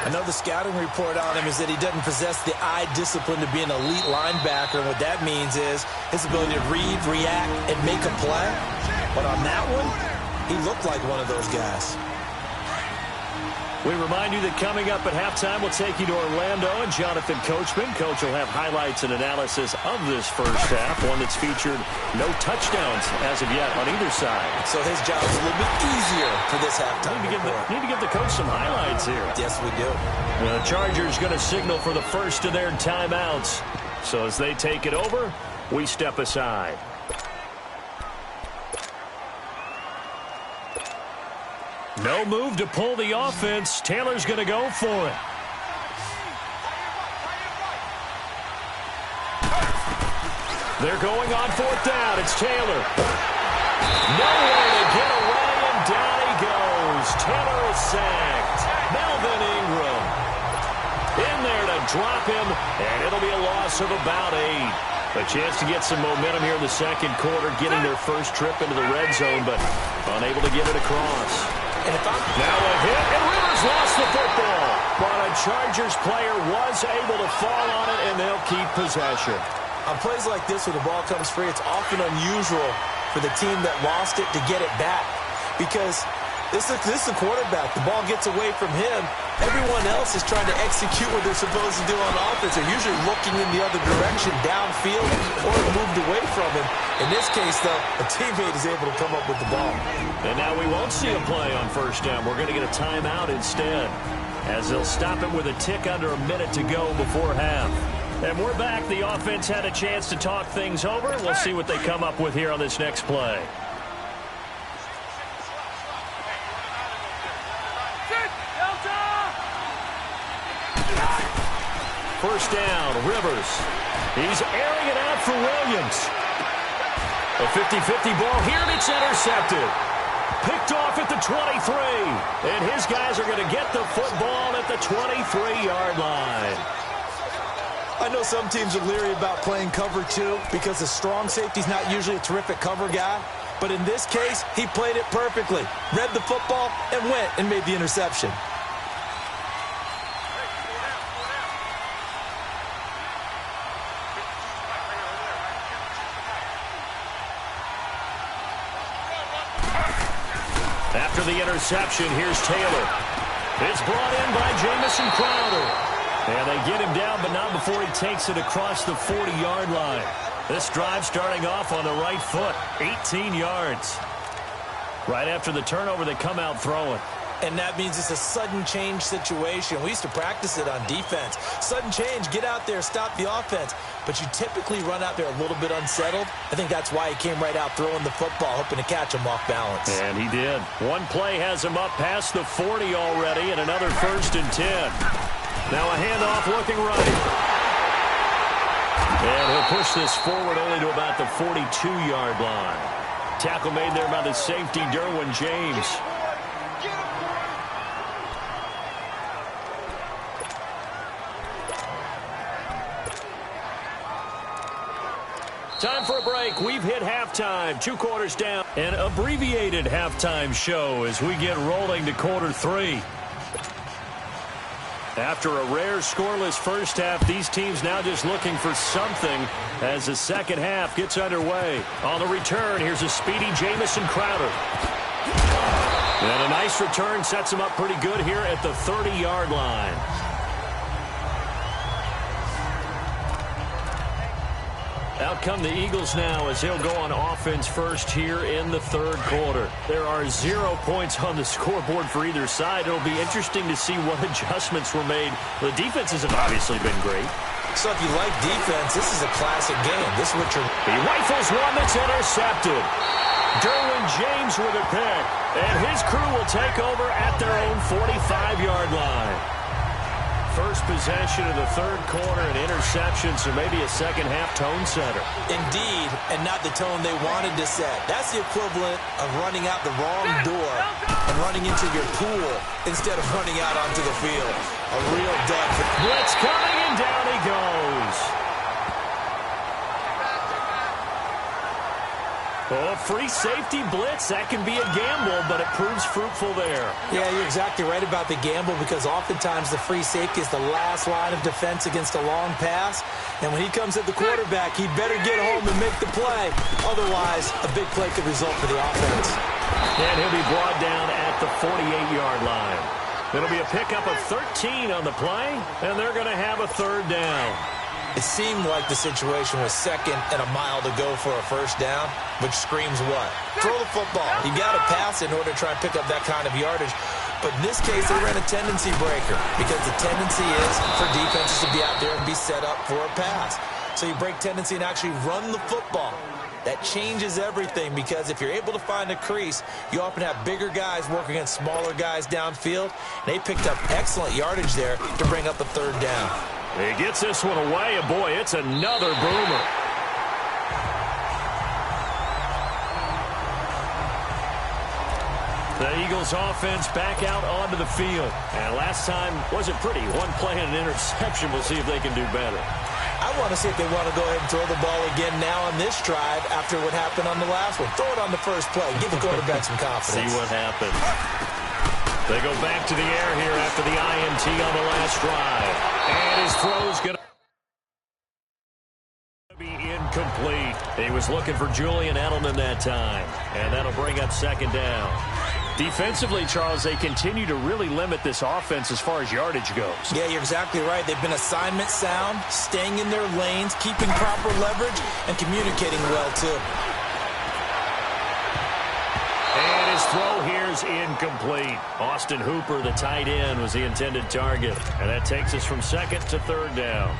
I know the scouting report on him is that he doesn't possess the eye discipline to be an elite linebacker. And what that means is his ability to read, react, and make a play. But on that one, he looked like one of those guys. We remind you that coming up at halftime, we'll take you to Orlando and Jonathan Coachman. Coach will have highlights and analysis of this first half, one that's featured no touchdowns as of yet on either side. So his job is a little bit easier for this halftime. Need to give the coach some highlights here. Yes, we do. The Chargers going to signal for the first of their timeouts. So as they take it over, we step aside. No move to pull the offense. Taylor's going to go for it. They're going on fourth down. It's Taylor. Nowhere to get away, and down he goes. Taylor is sacked. Melvin Ingram in there to drop him, and it'll be a loss of about 8. A chance to get some momentum here in the second quarter, getting their first trip into the red zone, but unable to get it across. And if I'm now a hit, and Rivers lost the football. But a Chargers player was able to fall on it, and they'll keep possession. On plays like this where the ball comes free, it's often unusual for the team that lost it to get it back. Because this is the quarterback. The ball gets away from him. Everyone else is trying to execute what they're supposed to do on offense. They're usually looking in the other direction, downfield, or moved away from him. In this case, though, a teammate is able to come up with the ball. And now we won't see a play on first down. We're going to get a timeout instead, as they'll stop him with a tick under a minute to go before half. And we're back. The offense had a chance to talk things over. We'll see what they come up with here on this next play. First down, Rivers. He's airing it out for Williams. A 50-50 ball here, and it's intercepted. Picked off at the 23. And his guys are going to get the football at the 23-yard line. I know some teams are leery about playing cover 2 because the strong safety's not usually a terrific cover guy. But in this case, he played it perfectly. Read the football and went and made the interception. After the interception, here's Taylor. It's brought in by Jamison Crowder. And they get him down, but not before he takes it across the 40-yard line. This drive starting off on the right foot, 18 yards. Right after the turnover, they come out throwing. And that means it's a sudden change situation. We used to practice it on defense. Sudden change, get out there, stop the offense. But you typically run out there a little bit unsettled. I think that's why he came right out throwing the football, hoping to catch him off balance. And he did. One play has him up past the 40 already, and another 1st and 10. Now a handoff looking right. And he'll push this forward only to about the 42-yard line. Tackle made there by the safety, Derwin James. Time for a break. We've hit halftime. 2 quarters down. An abbreviated halftime show as we get rolling to quarter 3. After a rare scoreless first half, these teams now just looking for something as the second half gets underway. On the return, here's a speedy Jamison Crowder. And a nice return sets him up pretty good here at the 30-yard line. Out come the Eagles now as he'll go on offense first here in the third quarter. There are 0 points on the scoreboard for either side. It'll be interesting to see what adjustments were made. The defenses have obviously been great. So if you like defense, this is a classic game. This is what you're... He rifles one that's intercepted. Derwin James with a pick. And his crew will take over at their own 45-yard line. First possession of the third quarter, an interception, so maybe a second-half tone setter. Indeed, and not the tone they wanted to set. That's the equivalent of running out the wrong door and running into your pool instead of running out onto the field. A real dud. Blitz coming, and down he goes. Oh, free safety blitz. That can be a gamble, but it proves fruitful there. Yeah, you're exactly right about the gamble because oftentimes the free safety is the last line of defense against a long pass. And when he comes at the quarterback, he better get home and make the play. Otherwise, a big play could result for the offense. And he'll be brought down at the 48-yard line. It'll be a pickup of 13 on the play, and they're going to have a third down. It seemed like the situation was second and a mile to go for a first down, which screams what? Throw the football. You got to pass in order to try and pick up that kind of yardage. But in this case, they ran a tendency breaker because the tendency is for defenses to be out there and be set up for a pass. So you break tendency and actually run the football. That changes everything because if you're able to find a crease, you often have bigger guys working against smaller guys downfield. They picked up excellent yardage there to bring up a third down. He gets this one away, and boy, it's another boomer. The Eagles offense back out onto the field. And last time wasn't pretty. One play and an interception. We'll see if they can do better. I want to see if they want to go ahead and throw the ball again now on this drive after what happened on the last one. Throw it on the first play. Give the quarterback some confidence. See what happens. They go back to the air here after the INT on the last drive. And his throw's going to be incomplete. He was looking for Julian Edelman that time. And that'll bring up second down. Defensively, Charles, they continue to really limit this offense as far as yardage goes. Yeah, you're exactly right. They've been assignment sound, staying in their lanes, keeping proper leverage, and communicating well, too. And his throw here's incomplete. Austin Hooper, the tight end, was the intended target. And that takes us from second to third down.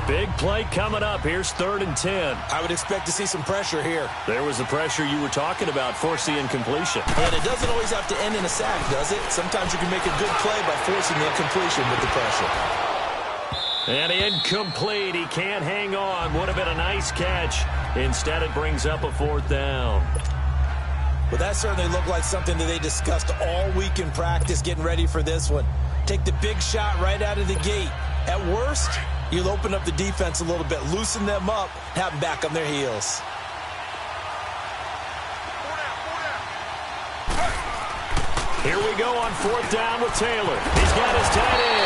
Big play coming up. Here's 3rd and 10. I would expect to see some pressure here. There was the pressure you were talking about, force the incompletion. And it doesn't always have to end in a sack, does it? Sometimes you can make a good play by forcing the incompletion with the pressure. And incomplete. He can't hang on. Would have been a nice catch. Instead, it brings up a 4th down. Well, that certainly looked like something that they discussed all week in practice getting ready for this one. Take the big shot right out of the gate. At worst, you'll open up the defense a little bit, loosen them up, have them back on their heels. Here we go on 4th down with Taylor. He's got his tight end.